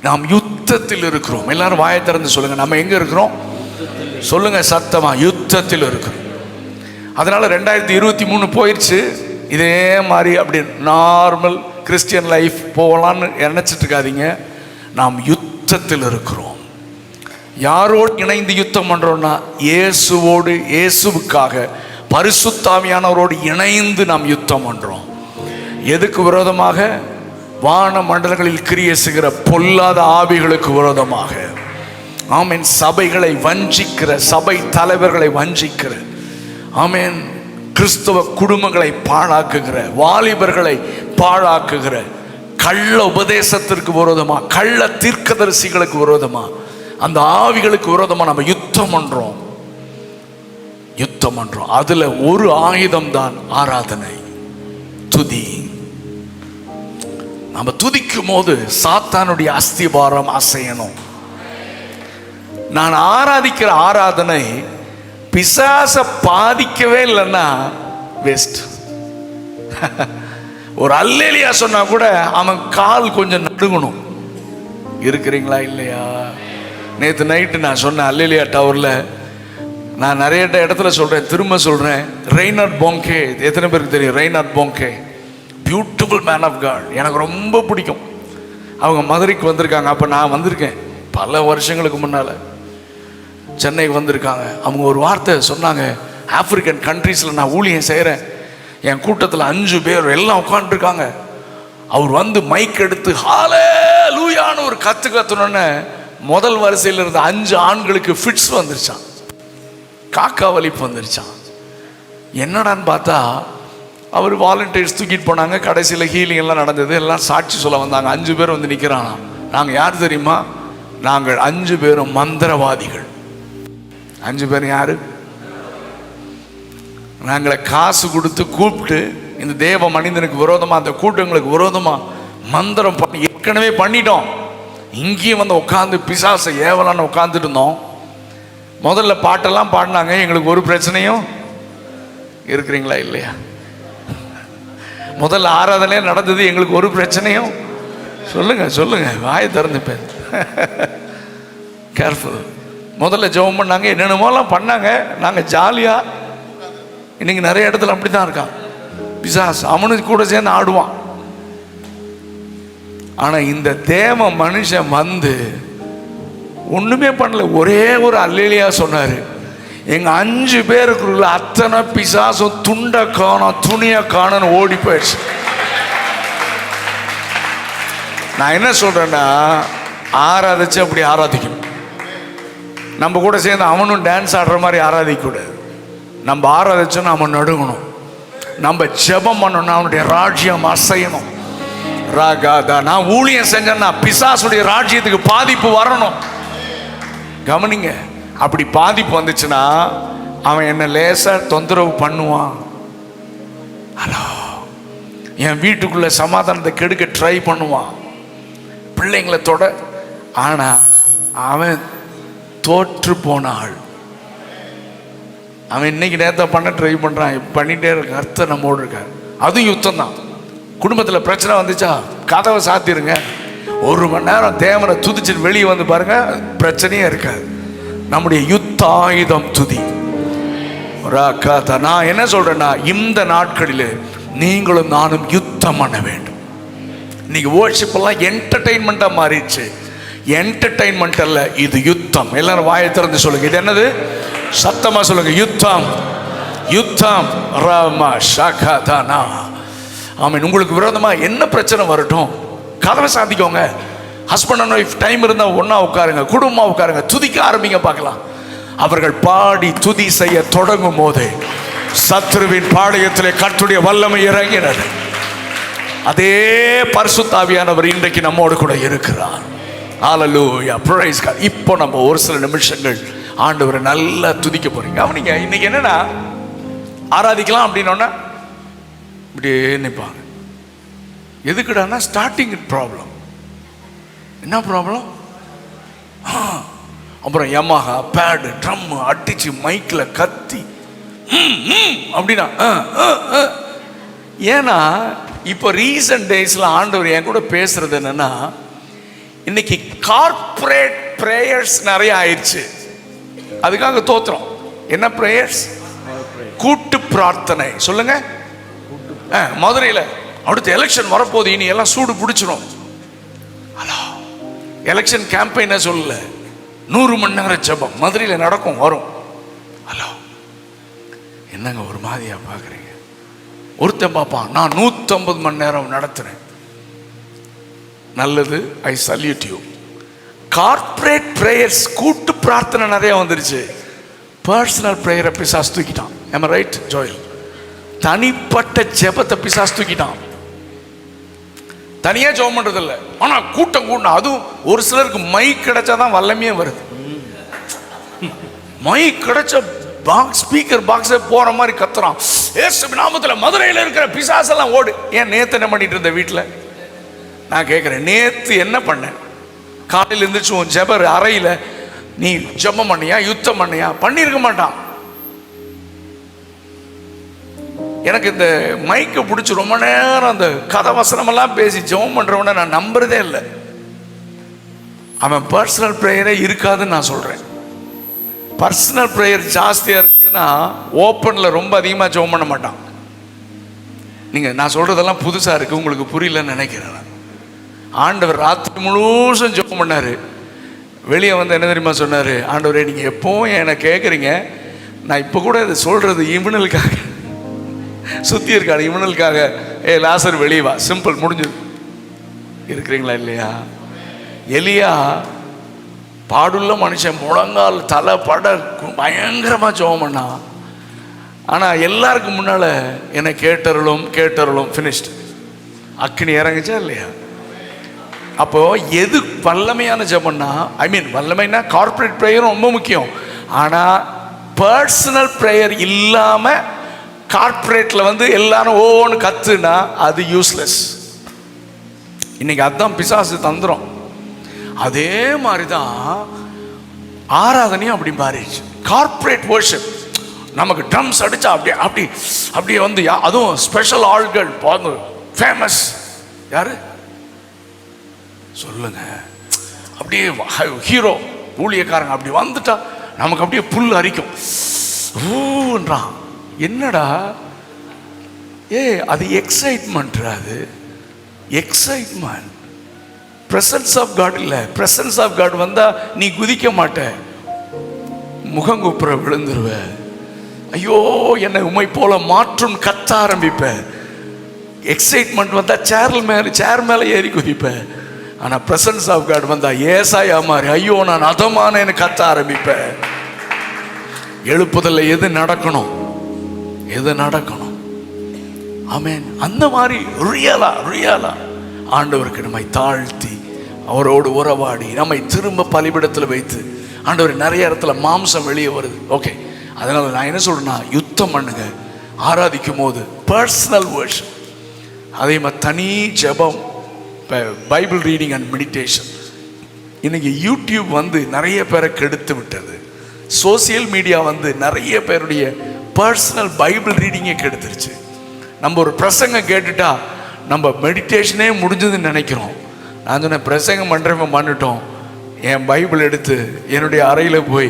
நாம் யுத்தத்தில் இருக்கிறோம். எல்லாரும் வாயை திறந்து சொல்லுங்க, நம்ம எங்க இருக்கிறோம் சொல்லுங்க சத்தமா. யுத்தத்தில் இருக்கிறோம். அதனால 2023 போயிடுச்சு, இதே மாதிரி அப்படி நார்மல் கிறிஸ்டியன் லைஃப் போகலான்னு நினைச்சிட்டு இருக்காதீங்க. நாம் யுத்தத்தில் இருக்கிறோம். யாரோடு இணைந்து யுத்தம் பண்றோம்னா இயேசுவோடு, இயேசுவுக்காக பரிசுத்த ஆவியானவரோடு இணைந்து நாம் யுத்தம் பண்றோம். எதுக்கு விரோதமாக? வான மண்டலங்களில் கிரியை செய்கிற பொல்லாத ஆவிகளுக்கு விரோதமாக. ஆமென். சபைகளை வஞ்சிக்கிற, சபை தலைவர்களை வஞ்சிக்கிற, ஆமென், கிறிஸ்தவ குடும்பங்களை பாழாக்குகிற, வாலிபர்களை பாழாக்குகிற கள்ள உபதேசத்திற்கு விரோதமா, கள்ள தீர்க்கதரிசிகளுக்கு விரோதமா, அந்த ஆவிகளுக்கு விரோதமா நம்ம யுத்தம் பண்றோம், யுத்தம் பண்றோம். அதுல ஒரு ஆயுதம் தான் ஆராதனை, துதி. நம்ம துதிக்கும் போது சாத்தானுடைய அஸ்திபாரம் அசையணும். நான் ஆராதிக்கிற ஆராதனை பிசாச பாதிக்கவே இல்லைன்னா வேஸ்ட். ஒரு அல்லேலியா சொன்னா கூட அவன் கால் கொஞ்சம் நடுங்கணும். இருக்கிறீங்களா இல்லையா? நேற்று நைட்டு நான் சொன்னேன் அல்லேலியா டவர்ல, நான் நிறைய இடத்துல சொல்றேன், திரும்ப சொல்றேன். ரெய்னார்ட் போங்கே, எத்தனை பேருக்கு தெரியும்? ரெய்னார்ட் போங்கே பியூட்டிஃபுல் மேன் ஆஃப் காட், எனக்கு ரொம்ப பிடிக்கும். அவங்க மதுரைக்கு வந்திருக்காங்க. அப்போ நான் வந்திருக்கேன் பல வருஷங்களுக்கு முன்னால். சென்னைக்கு வந்திருக்காங்க. அவங்க ஒரு வார்த்தை சொன்னாங்க, ஆப்பிரிக்கன் கண்ட்ரீஸில் நான் ஊழியம் செய்கிறேன், என் கூட்டத்தில் 5 பேர் எல்லாம் உட்காந்துருக்காங்க. அவர் வந்து மைக் எடுத்து ஹல்லேலூயான்னு ஒரு கத்துனோன்னே முதல் வரிசையில் இருந்த 5 ஆண்களுக்கு ஃபிட்ஸ் வந்துருச்சான், காக்கா வலிப்பு வந்துருச்சான். என்னடான்னு பார்த்தா அவர் வாலண்டியர்ஸ் தூக்கிட்டு போனாங்க. கடைசியில் ஹீலிங் எல்லாம் நடந்தது. எல்லாம் சாட்சி சொல்ல வந்தாங்க. 5 பேர் வந்து நிற்கிறானா. நாங்கள் யார் தெரியுமா? நாங்கள் 5 பேரும் மந்திரவாதிகள். 5 பேர் யாரு? நாங்களை காசு கொடுத்து கூப்பிட்டு இந்த தேவ மனிதனுக்கு விரோதமாக, அந்த கூட்டங்களுக்கு விரோதமாக மந்திரம் பண்ணி ஏற்கனவே பண்ணிட்டோம். இங்கேயும் வந்து உட்காந்து பிசாசை ஏவலான்னு உட்காந்துட்டு இருந்தோம். முதல்ல பாட்டெல்லாம் பாடினாங்க, எங்களுக்கு ஒரு பிரச்சனையும். இருக்கிறீங்களா இல்லையா? முதல்ல ஆராதனையே நடந்தது, எங்களுக்கு ஒரு பிரச்சனையும். சொல்லுங்க சொல்லுங்க, வாயை திறந்துப்பேன். கேர்ஃபுல். முதல்ல ஜெபம் பண்ணாங்க, என்னென்னமோலாம் பண்ணாங்க. நாங்கள் ஜாலியாக. இன்னைக்கு நிறைய இடத்துல அப்படி தான் இருக்கான் பிசாஸ். அவனுக்கு கூட சேர்ந்து ஆடுவான். ஆனால் இந்த தேவ மனுஷன் வந்து ஒன்றுமே பண்ணல. ஒரே ஒரு அல்லேலியா சொன்னார். எங்கள் 5 பேருக்குள்ள அத்தனை பிசாசும் துண்டை காணோம், துணியை காணோன்னு ஓடி போயிடுச்சு. நான் என்ன சொல்கிறேன்னா, ஆராதிச்சு அப்படி ஆராதிக்கணும். நம்ம கூட சேர்ந்து அவனும் டான்ஸ் ஆடுற மாதிரி ஆராதிக்கக்கூடாது. நம்ம ஆராதிச்சோன்னா அவன் நடுங்கணும். நம்ம ஜெபம் பண்ணணும்னா அவனுடைய ராஜ்யம் அசையணும். ராகாதா, நான் ஊழியம் செஞ்சேன்னா பிசாசுடைய ராஜ்யத்துக்கு பாதிப்பு வரணும். கவனிங்க, அப்படி பாதிப்பு வந்துச்சுன்னா அவன் என்ன லேசா தொந்தரவு பண்ணுவான். ஹலோ, என் வீட்டுக்குள்ள சமாதானத்தை கெடுக்க ட்ரை பண்ணுவான், பிள்ளைங்களை தொட. ஆனா அவன் தோற்று போன ஆள். அவன் இன்னைக்கு நேரத்தை பண்ண ட்ரை பண்றான், பண்ணிட்டே இருக்க. அர்த்தம் நம்மோடு இருக்கார். அதுவும் யுத்தம் தான். குடும்பத்தில் பிரச்சனை வந்துச்சா கதவை சாத்திருங்க. 1 மணி நேரம் தேவனை துதிச்சுட்டு வெளியே வந்து பாருங்க, பிரச்சனையே இருக்காது. நம்முடைய யுத்த ஆயுதம் துதி. நான் என்ன சொல்றேன்னா, இந்த நாட்களில் நீங்களும் நானும் யுத்தம் பண்ண வேண்டும். இன்னைக்கு வொர்ஷிப் எல்லாம் என்டர்டெயின்மெண்டா மாறிடுச்சு. என்டர்டெயின்மெண்ட் அல்ல, இது யுத்தம். எல்லாரும் வாயை திறந்து சொல்லுங்க, இது என்னது? சத்தமா சொல்லுங்க, யுத்தம். யுத்தம். ராமா ஷாகாதானா. ஆமென். உங்களுக்கு விரோதமா என்ன பிரச்சனை வரட்டும், கதவை சாத்திக்கோங்க. ஹஸ்பண்ட் அண்ட் ஒய்ஃப் டைம் இருந்தால் ஒன்றா உட்காருங்க, குடும்பமாக உட்காருங்க, துதிக்க ஆரம்பிங்க. பார்க்கலாம். அவர்கள் பாடி துதி செய்ய தொடங்கும் போது சத்ருவின் பாளையத்திலே கர்த்தருடைய வல்லமை இறங்கினது. அதே பரிசுத்த ஆவியானவர் இன்றைக்கு நம்மோடு கூட இருக்கிறார். ஹல்லேலூயா, பிரைஸ் காட். இப்போ நம்ம ஒரு சில நிமிஷங்கள் ஆண்டவரை நல்லா துதிக்க போறீங்க. அவனிங்க இன்னைக்கு என்னன்னா, ஆராதிக்கலாம் அப்படின்னோன்னா இப்படியே நிற்பாங்க. எதுக்குடான்னா ஸ்டார்டிங் ப்ராப்ளம். என்ன ப்ராப்ளம்? அப்புறம் யமஹா பேடு ட்ரம் அடிச்சு மைக்கில் கத்தி அப்படின்னா. ஏன்னா இப்போ ரீசன்ட் டேஸில் ஆண்டவர் என் கூட பேசுறது என்னன்னா, இன்னைக்கு கார்ப்பரேட் ப்ரேயர்ஸ் நிறைய ஆயிடுச்சு. அதுக்காக தோத்துறோம். என்ன ப்ரேயர்ஸ்? கூட்டு பிரார்த்தனை. சொல்லுங்க. மதுரையில் அடுத்த எலெக்ஷன் வரப்போது, இனி எல்லாம் சூடு பிடிச்சிரும். ஹலோ, எலெக்ஷன் கேம்பெயினை சொல்லல, 100 மணி நேரம் ஜெபம் மதுரையில் நடக்கும், வரும். ஹலோ, என்னங்க ஒரு மாதிரியா பார்க்குறீங்க? ஒருத்தன் பார்ப்பான், நான் 150 மணி நேரம் நடத்துறேன். நல்லது, ஐ சல்யூட் யூ. கார்ப்பரேட் பிரேயர்ஸ், கூட்டு பிரார்த்தனை நிறைய வந்துருச்சு. பர்சனல் பிரேயரை பிசாசு தூக்கிட்டான். am I right Joel? தனிப்பட்ட ஜெபத்தை பிசாசு தூக்கிட்டான். தனியாக ஜெபம் பண்றது இல்லை, ஆனா கூட்டம் கூட்டம். அதுவும் ஒரு சிலருக்கு மைக் கிடைச்சாதான் வல்லமையே வருது. மைக் கிடைச்ச ஸ்பீக்கர் பாக்ஸே போற மாதிரி கத்துறான், இயேசு நாமத்தில் மதுரையில் இருக்கிற பிசாசெல்லாம் ஓடு. ஏன் நேத்து என்ன பண்ணிட்டு இருந்த வீட்டில்? நான் கேட்குறேன், நேத்து என்ன பண்ணேன்? காலையில் இருந்துச்சு உன் ஜெபர் அறையில் நீ ஜெபம் பண்ணியா, யுத்தம் பண்ணியா? பண்ணியிருக்க மாட்டான். எனக்கு இந்த மைக்கை பிடிச்சி ரொம்ப நேரம் அந்த கதை வசனமெல்லாம் பேசி ஜெபம் பண்றவன நான் நம்புறதே இல்லை. அவன் பர்சனல் ப்ரேயரே இருக்காதுன்னு நான் சொல்றேன். பர்சனல் ப்ரேயர் ஜாஸ்தியா இருந்துச்சுன்னா ஓப்பன்ல ரொம்ப அதிகமாக ஜெபம் பண்ண மாட்டான். நீங்கள் நான் சொல்கிறதெல்லாம் புதுசாக இருக்குது, உங்களுக்கு புரியலன்னு நினைக்கிறேன். ஆண்டவர் ராத்திரி முழுசும் ஜெபம் பண்ணார். வெளியே வந்து என்ன தெரியுமா சொன்னார்? ஆண்டவரே, நீங்கள் எப்போவும் என்னை கேட்குறீங்க, நான் இப்போ கூட இதை சொல்கிறது இவனுக்காக, சுற்றி இருக்காரு இவனுக்காக. லாசர் வெளியே வா, சிம்பிள், முடிஞ்சது. இருக்கிறீங்களா இல்லையா? எலியா பாடுள்ள மனுஷன், முழங்கால் தலை பட பயங்கரமாக ஜெபம் பண்ணா. ஆனால் எல்லாருக்கும் முன்னால் என்னை கேட்டருளும் ஃபினிஷ்டு. அக்கினி இறங்குச்சா இல்லையா? அப்போ எது வல்லமையான ஜெபம்னா, வல்லமைன்னா கார்பரேட் ப்ரேயரும் ரொம்ப முக்கியம். ஆனால் பர்சனல் ப்ரேயர் இல்லாமல் கார்பரேட்டில் வந்து எல்லாரும் ஓன்னு கத்துனா அது யூஸ்லெஸ். இன்னைக்கு அதுதான் பிசாசு தந்திரம். அதே மாதிரி தான் ஆராதனையும் அப்படி மாறிடுச்சு. கார்பரேட் வர்ஷிப், நமக்கு ட்ரம்ஸ் அடிச்சா அப்படியே வந்து அதுவும் ஸ்பெஷல் ஆள்கள் ஃபேமஸ் யாரு சொல்லுங்க, அப்படியே ஹீரோ ஊழியக்காரங்க அப்படி வந்துட்டா நமக்கு அப்படியே புல் அரிக்கும். ஊன்றான், என்னடா அது எக்ஸைட்மெண்ட். அது எக்ஸைட்மெண்ட். பிரசன்ஸ் ஆஃப் காட் இல்லை. பிரசன்ஸ் ஆஃப் காட் வந்தா நீ குதிக்க மாட்ட, முகங்குப்புற விழுந்துருவ. ஐயோ என்னை உமை போல மாற்றும் கத்த ஆரம்பிப்ப. எக்ஸைட்மெண்ட் வந்தா சேர் மேல ஏறி குதிப்ப. ஆனா பிரசன்ஸ் ஆஃப் காட் வந்தா ஏசாயா மாதிரி ஐயோ நான் அதமான கத்த ஆரம்பிப்ப. எழுப்புதல்ல எது நடக்கணும்? ஆமென். அந்த மாதிரி ரியலா ஆண்டவருக்கு நம்மை தாழ்த்தி அவரோடு உறவாடி நம்மை திரும்ப பலிபிடத்தில் வைத்து, ஆண்டவர் நிறைய இடத்துல மாம்சம் வெளியே வருது. ஓகே, அதனால நான் என்ன சொல்றேன்னா, யுத்தம் பண்ணுங்க ஆராதிக்கும் போது, பர்சனல் வர்ஷிப். அதே மாதிரி தனி ஜெபம், பைபிள் ரீடிங் அண்ட் மெடிடேஷன். இன்னைக்கு யூடியூப் வந்து நிறைய பேரை கெடுத்து விட்டது. சோசியல் மீடியா வந்து நிறைய பேருடைய பர்சனல் பைபிள் ரீடிங்கே கெடுத்துருச்சு. நம்ம ஒரு பிரசங்கம் கேட்டுட்டா நம்ம மெடிடேஷனே முடிஞ்சதுன்னு நினைக்கிறோம். நான் சொன்னேன், பிரசங்கம் பண்ணுறவன் பண்ணிட்டோம், என் பைபிள் எடுத்து என்னுடைய அறையில் போய்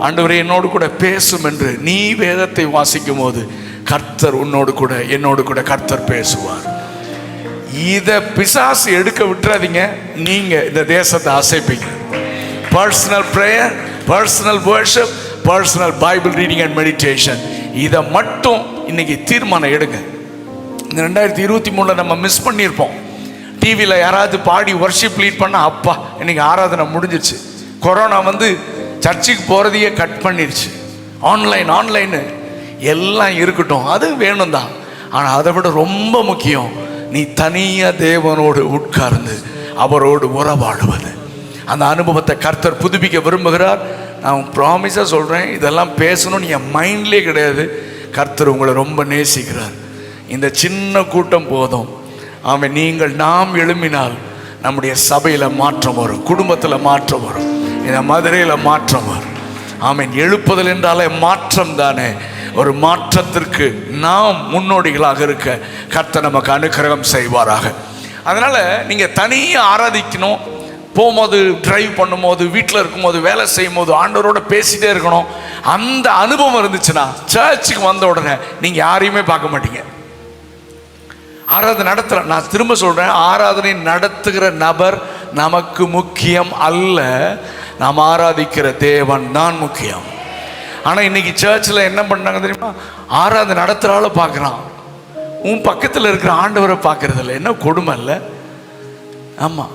ஆண்டவரே என்னோடு கூட பேசும் என்று நீ வேதத்தை வாசிக்கும் போது கர்த்தர் என்னோடு கூட கர்த்தர் பேசுவார். இதை பிசாசு எடுக்க விட்டுறாதீங்க, நீங்க இந்த தேசத்தை அசைப்பீங்க. Personal prayer, personal worship, personal Bible reading and meditation, இதை மட்டும் இன்னைக்கு தீர்மானம் எடுங்க. இந்த 2023 நம்ம மிஸ் பண்ணியிருப்போம். டிவியில் யாராவது பாடி வர்ஷிப் லீட் பண்ண, அப்பா இன்னைக்கு ஆராதனை முடிஞ்சிருச்சு. கொரோனா வந்து சர்ச்சுக்கு போகிறதையே கட் பண்ணிருச்சு. ஆன்லைன் எல்லாம் இருக்கட்டும், அது வேணும் தான். ஆனால் அதை விட ரொம்ப முக்கியம், நீ தனியாக தேவனோடு உட்கார்ந்து அவரோடு உறவாடுவது. அந்த அனுபவத்தை கர்த்தர் புதுப்பிக்க விரும்புகிறார். நான் ப்ராமிஸாக சொல்கிறேன், இதெல்லாம் பேசணும்னு என் மைண்ட்லேயே கிடையாது. கர்த்தர் உங்களை ரொம்ப நேசிக்கிறார். இந்த சின்ன கூட்டம் போதும். நாம் எழும்பினால் நம்முடைய சபையில் மாற்றம் வரும், குடும்பத்தில் மாற்றம் வரும், இந்த மதுரையில் மாற்றம் வரும். எழுப்புதல் என்றாலே மாற்றம் தானே. ஒரு மாற்றத்திற்கு நாம் முன்னோடிகளாக இருக்க கர்த்தர் நமக்கு அனுக்கிரகம் செய்வாராக. அதனால் நீங்கள் தனியாக ஆராதிக்கணும். போகும்போது, டிரைவ் பண்ணும்போது, வீட்டில் இருக்கும்போது, வேலை செய்யும் போது ஆண்டவரோட பேசிகிட்டே இருக்கணும். அந்த அனுபவம் இருந்துச்சுன்னா சர்ச்சுக்கு வந்த உடனே நீங்கள் யாரையுமே பார்க்க மாட்டீங்க. ஆராதனை நடத்துகிற, நான் திரும்ப சொல்கிறேன், ஆராதனை நடத்துகிற நபர் நமக்கு முக்கியம் அல்ல, நாம் ஆராதிக்கிற தேவன் தான் முக்கியம். ஆனால் இன்னைக்கு சர்ச்சில் என்ன பண்ணாங்க தெரியுமா? ஆராதனை நடத்துகிற பார்க்குறான், உன் பக்கத்தில் இருக்கிற ஆண்டவரை பார்க்கறது இல்லை. என்ன கொடுமை இல்லை? ஆமாம்,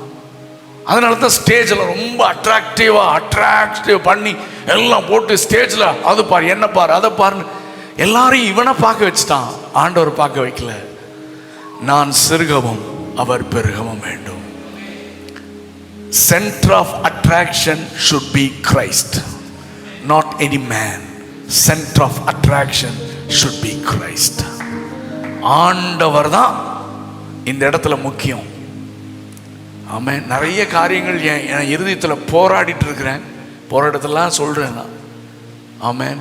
அதனால தான் ஸ்டேஜில் ரொம்ப அட்ராக்டிவ் பண்ணி எல்லாம் போட்டு ஸ்டேஜில் அது பாரு, என்ன பாரு, அதை பாருன்னு எல்லாரையும் இவனை பார்க்க வச்சுட்டான், ஆண்டவர் பார்க்க வைக்கல. நான் சிறுகவும் அவர் பெருகவும் வேண்டும். Center of attraction should be Christ, not any man. Center of attraction should be Christ. ஆண்டவர் தான் இந்த இடத்துல முக்கியம். ஆமென். நிறைய காரியங்கள் என் இருதயத்தில் போராடிட்டு இருக்கிறேன், போராட்டத்தெல்லாம் சொல்கிறேன் நான். ஆமென்.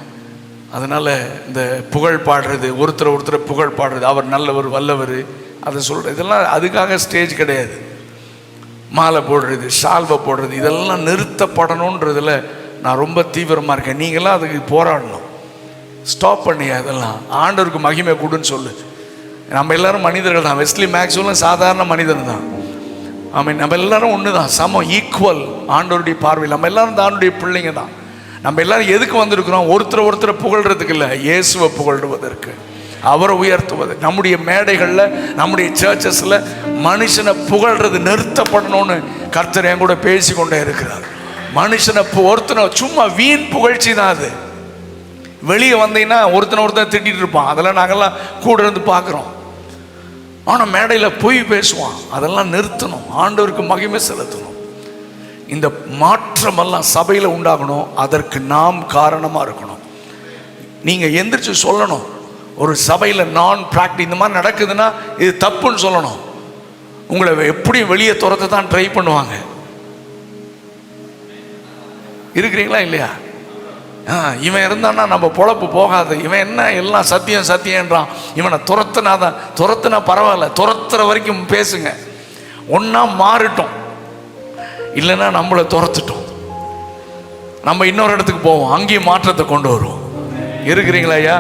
அதனால் இந்த புகழ் பாடுறது, ஒருத்தர் புகழ் பாடுறது, அவர் நல்லவர் வல்லவர், அதை சொல்கிறது, இதெல்லாம் அதுக்காக ஸ்டேஜ் கிடையாது. மாலை போடுறது, ஷால்வை போடுறது, இதெல்லாம் நிறுத்தப்படணுன்றதில் நான் ரொம்ப தீவிரமாக இருக்கேன். நீங்களாம் அதுக்கு போராடணும். ஸ்டாப் பண்ணியா, அதெல்லாம் ஆண்டவருக்கு மகிமை கொடுன்னு சொல்லு. நம்ம எல்லாரும் மனிதர்கள் தான். வெஸ்லி மேக்ஸ்வெல்லும் சாதாரண மனிதன் தான். ஆமாம், நம்ம எல்லாரும் ஒன்று தான், சமம், ஈக்குவல் ஆண்டவருடைய பார்வையில். நம்ம எல்லாரும் ஆண்டவருடைய பிள்ளைங்க தான். நம்ம எல்லாரும் எதுக்கு வந்திருக்கிறோம்? ஒருத்தரை புகழ்றதுக்கு இல்லை, இயேசுவை புகழ்வதற்கு, அவரை உயர்த்துவது. நம்முடைய மேடைகளில், நம்முடைய சர்ச்சஸில் மனுஷனை புகழ்றது நிறுத்தப்படணும்னு கர்த்தர் என் கூட பேசி கொண்டே இருக்கிறார். மனுஷனை ஒருத்தனை சும்மா வீண் புகழ்ச்சி தான் அது. வெளியே வந்தீங்கன்னா ஒருத்தனை திட்டிகிட்டு இருப்பான், அதெல்லாம் நாங்கள்லாம் கூட இருந்து பார்க்குறோம். ஆனால் மேடையில் பொய் பேசுவான், அதெல்லாம் நிறுத்தணும், ஆண்டவருக்கு மகிமை செலுத்தணும். இந்த மாற்றமெல்லாம் சபையில் உண்டாகணும், அதற்கு நாம் காரணமாக இருக்கணும். நீங்கள் எந்திரிச்சு சொல்லணும். ஒரு சபையில் நான் ப்ராக்டிஸ் இந்த மாதிரி நடக்குதுன்னா இது தப்புன்னு சொல்லணும். உங்களை எப்படியும் வெளியே துரத்த தான் ட்ரை பண்ணுவாங்க. இருக்கிறீங்களா இல்லையா? இவன் இருந்தான்னா நம்ம பொழப்பு போகாது, இவன் என்ன எல்லாம் சத்தியம் சத்தியன்றான், இவனை துரத்துனா பரவாயில்ல, துரத்துற வரைக்கும் பேசுங்க. ஒன்றா மாறிட்டோம், இல்லைன்னா நம்மளை துரத்துட்டோம், நம்ம இன்னொரு இடத்துக்கு போவோம், அங்கேயும் மாற்றத்தை கொண்டு வருவோம். இருக்கிறீங்களா ஐயா?